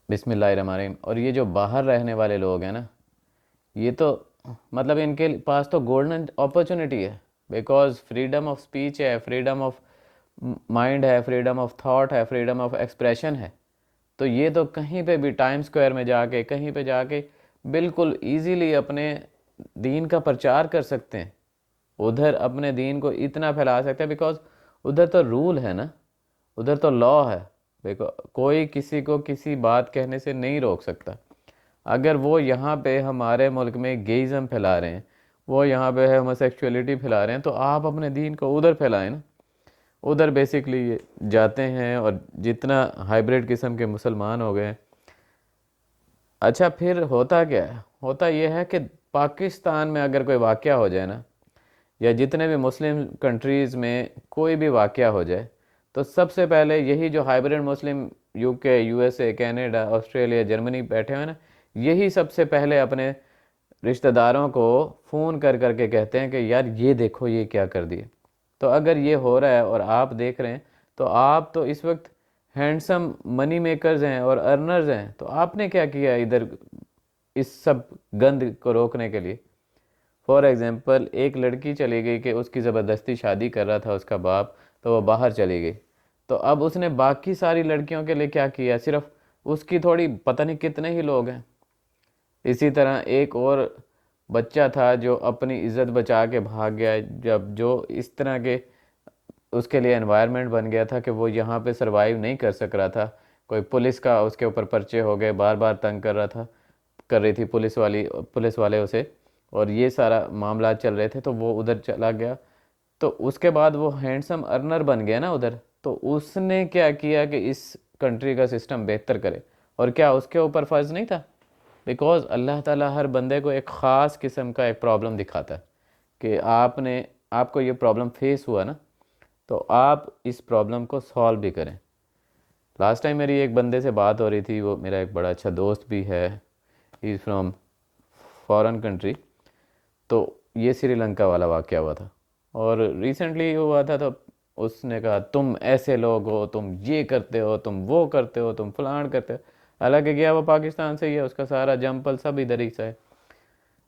بسم اللہ الرحمن الرحیم۔ اور یہ جو باہر رہنے والے لوگ ہیں نا، یہ تو مطلب ان کے پاس تو گولڈن اپرچونٹی ہے، بیکاز فریڈم آف سپیچ ہے، فریڈم آف مائنڈ ہے، فریڈم آف تھاٹ ہے، فریڈم آف ایکسپریشن ہے۔ تو یہ تو کہیں پہ بھی ٹائم سکوائر میں جا کے، کہیں پہ جا کے بالکل ایزیلی اپنے دین کا پرچار کر سکتے ہیں، ادھر اپنے دین کو اتنا پھیلا سکتے ہیں، بیکاز ادھر تو رول ہے نا، ادھر تو لا ہے، کوئی کسی کو کسی بات کہنے سے نہیں روک سکتا۔ اگر وہ یہاں پہ ہمارے ملک میں گیزم پھیلا رہے ہیں، وہ یہاں پہ ہومو سیکچولیٹی پھیلا رہے ہیں، تو آپ اپنے دین کو ادھر پھیلائیں نا۔ ادھر بیسکلی جاتے ہیں اور جتنا ہائیبریڈ قسم کے مسلمان ہو گئے ہیں۔ اچھا پھر ہوتا کیا ہے؟ ہوتا یہ ہے کہ پاکستان میں اگر کوئی واقعہ ہو جائے نا، یا جتنے بھی مسلم کنٹریز میں کوئی بھی واقعہ ہو جائے، تو سب سے پہلے یہی جو ہائیبریڈ مسلم یو کے، U S A, Canada, Australia, Germany بیٹھے ہوئے نا، یہی سب سے پہلے اپنے رشتہ داروں کو فون کر کر کے کہتے ہیں کہ یار یہ دیکھو یہ کیا کر دیے۔ تو اگر یہ ہو رہا ہے اور آپ دیکھ رہے ہیں، تو آپ تو اس وقت ہینڈسم منی میکرز ہیں اور ارنرز ہیں، تو آپ نے کیا کیا ادھر اس سب گند کو روکنے کے لیے؟ فار ایگزامپل ایک لڑکی چلی گئی کہ اس کی زبردستی شادی کر رہا تھا اس کا باپ، تو وہ باہر چلی گئی، تو اب اس نے باقی ساری لڑکیوں کے لیے کیا کیا؟ صرف اس کی تھوڑی، پتہ نہیں کتنے ہی لوگ ہیں۔ اسی طرح ایک اور بچہ تھا جو اپنی عزت بچا کے بھاگ گیا، جب جو اس طرح کے اس کے لیے انوائرمنٹ بن گیا تھا کہ وہ یہاں پہ سروائیو نہیں کر سک رہا تھا، کوئی پولیس کا اس کے اوپر پرچے ہو گئے، بار بار تنگ کر رہا تھا، کر رہی تھی پولیس والے اسے، اور یہ سارا معاملات چل رہے تھے، تو وہ ادھر چلا گیا۔ تو اس کے بعد وہ ہینڈسم ارنر بن گیا نا ادھر، تو اس نے کیا کیا کہ اس کنٹری کا سسٹم بہتر کرے، اور کیا اس کے اوپر فرض نہیں تھا؟ بیکاز اللہ تعالیٰ ہر بندے کو ایک خاص قسم کا ایک پرابلم دکھاتا ہے کہ آپ کو یہ پرابلم فیس ہوا نا، تو آپ اس پرابلم کو سالو بھی کریں۔ لاسٹ ٹائم میری ایک بندے سے بات ہو رہی تھی، وہ میرا ایک بڑا اچھا دوست بھی ہے، ہی از فرام فارن کنٹری، تو یہ سری لنکا والا واقعہ ہوا تھا، اور ریسنٹلی ہوا تھا، تو اس نے کہا تم ایسے لوگ ہو، تم یہ کرتے ہو، تم وہ کرتے ہو، تم فلان کرتے ہو، حالانکہ گیا وہ پاکستان سے ہی ہے، اس کا سارا جمپل سب ادھر ہی سے ہے۔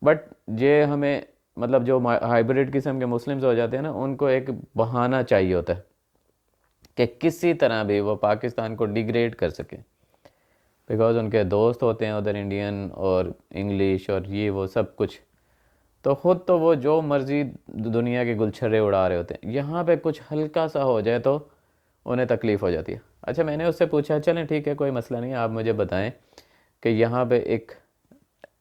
بٹ یہ ہمیں مطلب جو ہائیبریڈ قسم کے مسلمز ہو جاتے ہیں نا، ان کو ایک بہانہ چاہیے ہوتا ہے کہ کسی طرح بھی وہ پاکستان کو ڈیگریڈ کر سکیں، بیکاز ان کے دوست ہوتے ہیں ادھر انڈین اور انگلش اور یہ وہ سب کچھ، تو خود تو وہ جو مرضی دنیا کے گلچھرے اڑا رہے ہوتے ہیں، یہاں پہ کچھ ہلکا سا ہو جائے تو انہیں تکلیف ہو جاتی ہے۔ اچھا میں نے اس سے پوچھا چلیں ٹھیک ہے کوئی مسئلہ نہیں، آپ مجھے بتائیں کہ یہاں پہ ایک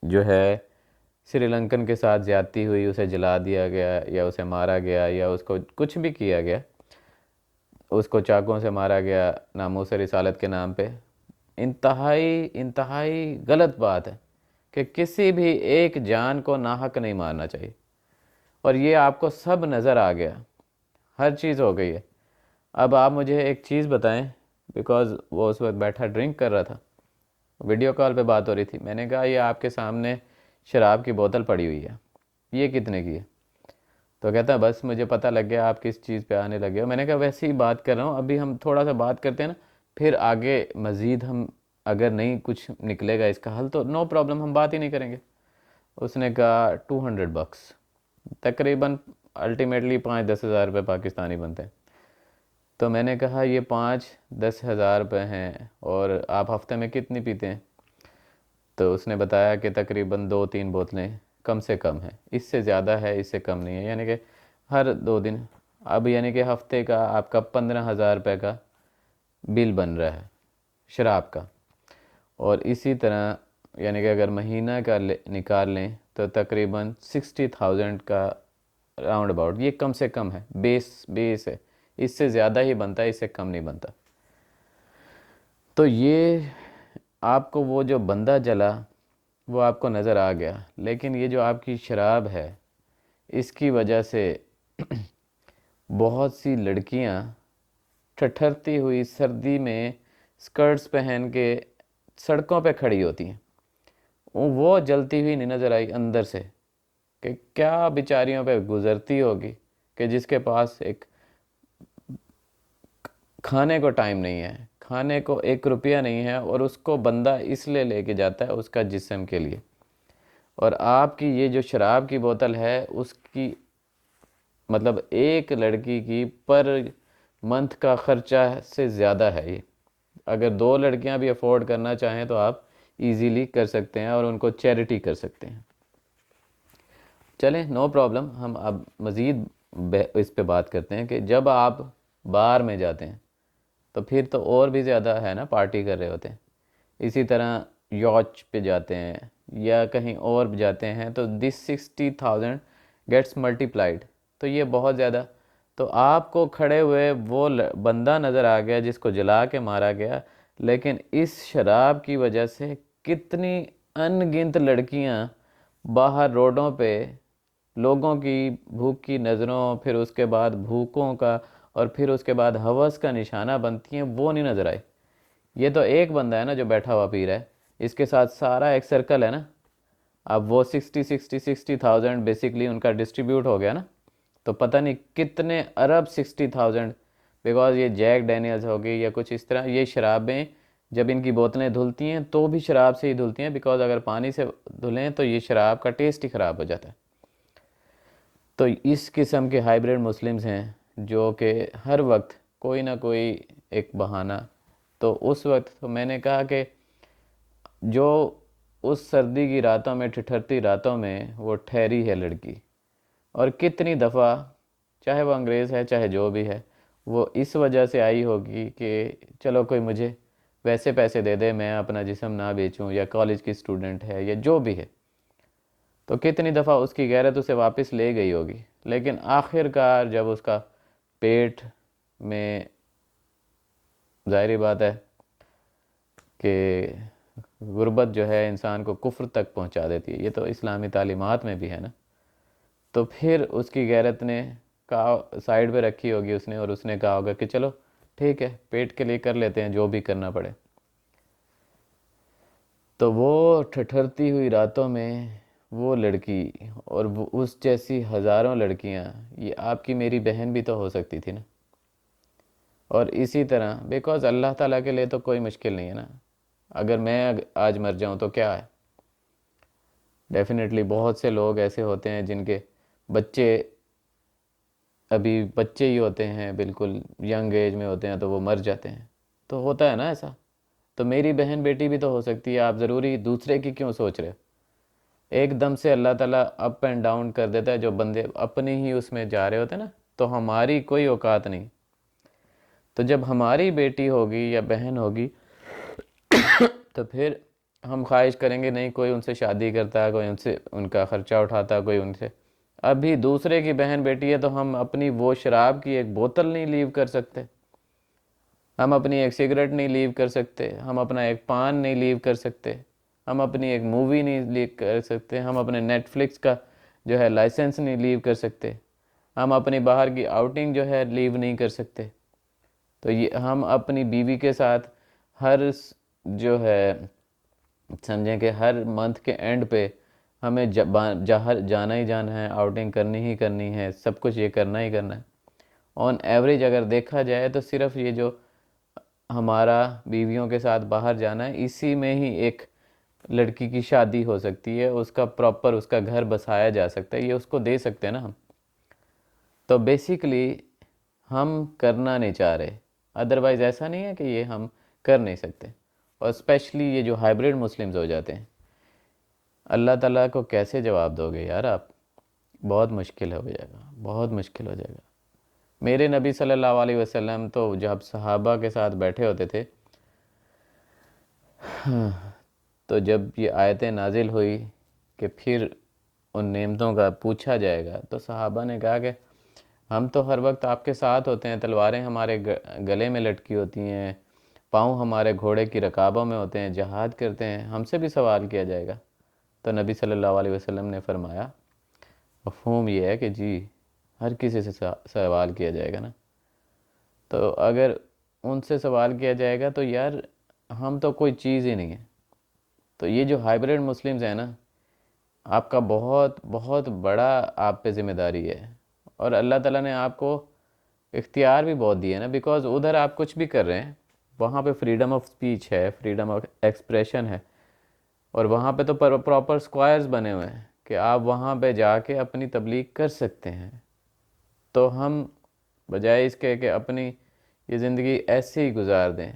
جو ہے سری لنکن کے ساتھ زیادتی ہوئی، اسے جلا دیا گیا یا اسے مارا گیا یا اس کو کچھ بھی کیا گیا، اس کو چاقوؤں سے مارا گیا ناموس رسالت کے نام پہ، انتہائی غلط بات ہے کہ کسی بھی ایک جان کو ناحق نہیں مارنا چاہیے، اور یہ آپ کو سب نظر آ گیا، ہر چیز ہو گئی ہے۔ اب آپ مجھے ایک چیز بتائیں، بیکاز وہ اس وقت بیٹھا ڈرنک کر رہا تھا، ویڈیو کال پہ بات ہو رہی تھی، میں نے کہا یہ آپ کے سامنے شراب کی بوتل پڑی ہوئی ہے، یہ کتنے کی ہے؟ تو کہتا ہے بس مجھے پتہ لگ گیا آپ کس چیز پہ آنے لگے ہو۔ میں نے کہا ویسے ہی بات کر رہا ہوں، ابھی ہم تھوڑا سا بات کرتے ہیں نا، پھر آگے مزید ہم اگر نہیں کچھ نکلے گا اس کا حل تو نو پرابلم، ہم بات ہی نہیں کریں گے۔ اس نے کہا 200 بکس، تقریباً الٹیمیٹلی 5-10 ہزار روپے پاکستانی بنتے ہیں۔ تو میں نے کہا یہ 5-10 ہزار روپے ہیں، اور آپ ہفتے میں کتنی پیتے ہیں؟ تو اس نے بتایا کہ تقریباً 2-3 بوتلیں کم سے کم ہیں، اس سے زیادہ ہے، اس سے کم نہیں ہے، یعنی کہ ہر 2 دن، اب یعنی کہ ہفتے کا آپ کا 15 ہزار روپے کا بل بن رہا ہے شراب کا، اور اسی طرح یعنی کہ اگر مہینہ کا نکال لیں تو تقریباً 60,000 کا راؤنڈ اباؤٹ، یہ کم سے کم ہے، بیس ہے، اس سے زیادہ ہی بنتا ہے، اس سے کم نہیں بنتا۔ تو یہ آپ کو وہ جو بندہ جلا وہ آپ کو نظر آ گیا، لیکن یہ جو آپ کی شراب ہے اس کی وجہ سے بہت سی لڑکیاں ٹھٹھرتی ہوئی سردی میں سکرٹس پہن کے سڑکوں پہ کھڑی ہوتی ہیں، وہ جلتی ہوئی نہیں نظر آئی اندر سے، کہ کیا بیچاریوں پہ گزرتی ہوگی کہ جس کے پاس ایک کھانے کو ٹائم نہیں ہے، کھانے کو 1 روپیہ نہیں ہے، اور اس کو بندہ اس لیے لے کے جاتا ہے اس کا جسم کے لیے. اور آپ کی یہ جو شراب کی بوتل ہے اس کی مطلب ایک لڑکی کی پر منتھ کا خرچہ سے زیادہ ہے یہ. اگر 2 لڑکیاں بھی افورڈ کرنا چاہیں تو آپ ایزیلی کر سکتے ہیں اور ان کو چیریٹی کر سکتے ہیں. چلیں نو پرابلم، ہم اب مزید اس پہ بات کرتے ہیں کہ جب آپ بار میں جاتے ہیں تو پھر تو اور بھی زیادہ ہے نا، پارٹی کر رہے ہوتے ہیں. اسی طرح یاچ پہ جاتے ہیں یا کہیں اور بھی جاتے ہیں تو دس 60,000 گیٹس ملٹی پلائڈ، تو یہ بہت زیادہ. تو آپ کو کھڑے ہوئے وہ بندہ نظر آ گیا جس کو جلا کے مارا گیا، لیکن اس شراب کی وجہ سے کتنی ان گنت لڑکیاں باہر روڈوں پہ لوگوں کی بھوک کی نظروں، پھر اس کے بعد بھوکوں کا، اور پھر اس کے بعد ہوس کا نشانہ بنتی ہیں، وہ نہیں نظر آئے. یہ تو ایک بندہ ہے نا جو بیٹھا ہوا پی رہا ہے، اس کے ساتھ سارا ایک سرکل ہے نا. اب وہ 60,000 بیسکلی ان کا ڈسٹریبیوٹ ہو گیا نا، تو پتہ نہیں کتنے ارب 60,000، بیکاز یہ جیک ڈینیلز ہوگی یا کچھ اس طرح. یہ شرابیں جب ان کی بوتلیں دھلتی ہیں تو بھی شراب سے ہی دھلتی ہیں، بیکاز اگر پانی سے دھلیں تو یہ شراب کا ٹیسٹ ہی خراب ہو جاتا ہے. تو اس قسم کے ہائیبریڈ مسلمز ہیں جو کہ ہر وقت کوئی نہ کوئی ایک بہانہ. تو اس وقت تو میں نے کہا کہ جو اس سردی کی راتوں میں، ٹھٹھرتی راتوں میں وہ ٹھہری ہے لڑکی، اور کتنی دفعہ چاہے وہ انگریز ہے چاہے جو بھی ہے، وہ اس وجہ سے آئی ہوگی کہ چلو کوئی مجھے ویسے پیسے دے دے، میں اپنا جسم نہ بیچوں، یا کالج کی اسٹوڈنٹ ہے یا جو بھی ہے. تو کتنی دفعہ اس کی غیرت اسے واپس لے گئی ہوگی، لیکن آخر کار جب اس کا پیٹ میں، ظاہری بات ہے کہ غربت جو ہے انسان کو کفر تک پہنچا دیتی ہے، یہ تو اسلامی تعلیمات میں بھی ہے نا. تو پھر اس کی غیرت نے کہا، سائیڈ پہ رکھی ہوگی اس نے، اور اس نے کہا ہوگا کہ چلو ٹھیک ہے، پیٹ کے لیے کر لیتے ہیں جو بھی کرنا پڑے. تو وہ ٹھٹھرتی ہوئی راتوں میں وہ لڑکی، اور وہ اس جیسی ہزاروں لڑکیاں، یہ آپ کی میری بہن بھی تو ہو سکتی تھی نا. اور اسی طرح بیکاز اللہ تعالیٰ کے لیے تو کوئی مشکل نہیں ہے نا. اگر میں آج مر جاؤں تو کیا ہے، ڈیفینیٹلی بہت سے لوگ ایسے ہوتے ہیں جن کے بچے ابھی بچے ہی ہوتے ہیں، بالکل ینگ ایج میں ہوتے ہیں، تو وہ مر جاتے ہیں. تو ہوتا ہے نا ایسا. تو میری بہن بیٹی بھی تو ہو سکتی ہے، آپ ضروری دوسرے کی کیوں سوچ رہے؟ ایک دم سے اللہ تعالیٰ اپ اینڈ ڈاؤن کر دیتا ہے، جو بندے اپنی ہی اس میں جا رہے ہوتے ہیں نا، تو ہماری کوئی اوقات نہیں. تو جب ہماری بیٹی ہوگی یا بہن ہوگی تو پھر ہم خواہش کریں گے نہیں کوئی ان سے شادی کرتا، کوئی ان سے ان کا خرچہ اٹھاتا، کوئی ان سے. ابھی دوسرے کی بہن بیٹی ہے تو ہم اپنی وہ شراب کی ایک بوتل نہیں لیو کر سکتے، ہم اپنی ایک سگریٹ نہیں لیو کر سکتے، ہم اپنا ایک پان نہیں لیو کر سکتے، ہم اپنی ایک مووی نہیں لیو کر سکتے، ہم اپنے نیٹ فلکس کا جو ہے لائسنس نہیں لیو کر سکتے، ہم اپنی باہر کی آؤٹنگ جو ہے لیو نہیں کر سکتے. تو یہ ہم اپنی بیوی کے ساتھ ہر جو ہے سمجھیں کہ ہر منتھ کے اینڈ پہ ہمیں جانا ہی جانا ہے، آؤٹنگ کرنی ہی کرنی ہے، سب کچھ یہ کرنا ہی کرنا ہے. آن ایوریج اگر دیکھا جائے تو صرف یہ جو ہمارا بیویوں کے ساتھ باہر جانا ہے، اسی میں ہی ایک لڑکی کی شادی ہو سکتی ہے، اس کا پراپر اس کا گھر بسایا جا سکتا ہے، یہ اس کو دے سکتے ہیں نا ہم. تو بیسیکلی ہم کرنا نہیں چاہ رہے، ادروائز ایسا نہیں ہے کہ یہ ہم کر نہیں سکتے. اور اسپیشلی یہ جو ہائیبریڈ مسلمز ہو جاتے ہیں، اللہ تعالیٰ کو کیسے جواب دو گے یار آپ؟ بہت مشکل ہو جائے گا، بہت مشکل ہو جائے گا. میرے نبی صلی اللہ علیہ وسلم تو جب صحابہ کے ساتھ بیٹھے ہوتے تھے تو جب یہ آیتیں نازل ہوئی کہ پھر ان نعمتوں کا پوچھا جائے گا، تو صحابہ نے کہا کہ ہم تو ہر وقت آپ کے ساتھ ہوتے ہیں، تلواریں ہمارے گلے میں لٹکی ہوتی ہیں، پاؤں ہمارے گھوڑے کی رکابوں میں ہوتے ہیں، جہاد کرتے ہیں، ہم سے بھی سوال کیا جائے گا. تو نبی صلی اللہ علیہ وسلم نے فرمایا، مفہوم یہ ہے کہ جی ہر کسی سے سوال کیا جائے گا نا. تو اگر ان سے سوال کیا جائے گا تو یار ہم تو کوئی چیز ہی نہیں ہے. تو یہ جو ہائیبریڈ مسلمز ہیں نا، آپ کا بہت بہت بڑا آپ پہ ذمہ داری ہے. اور اللہ تعالیٰ نے آپ کو اختیار بھی بہت دیے نا، بیکاز ادھر آپ کچھ بھی کر رہے ہیں، وہاں پہ فریڈم آف اسپیچ ہے, فریڈم آف ایکسپریشن ہے, اور وہاں پہ تو پراپر اسکوائرز بنے ہوئے ہیں کہ آپ وہاں پہ جا کے اپنی تبلیغ کر سکتے ہیں. تو ہم بجائے اس کے کہ اپنی یہ زندگی ایسے ہی گزار دیں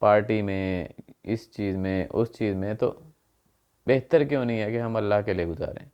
پارٹی میں, اس چیز میں, اس چیز میں, تو بہتر کیوں نہیں ہے کہ ہم اللہ کے لیے گزاریں.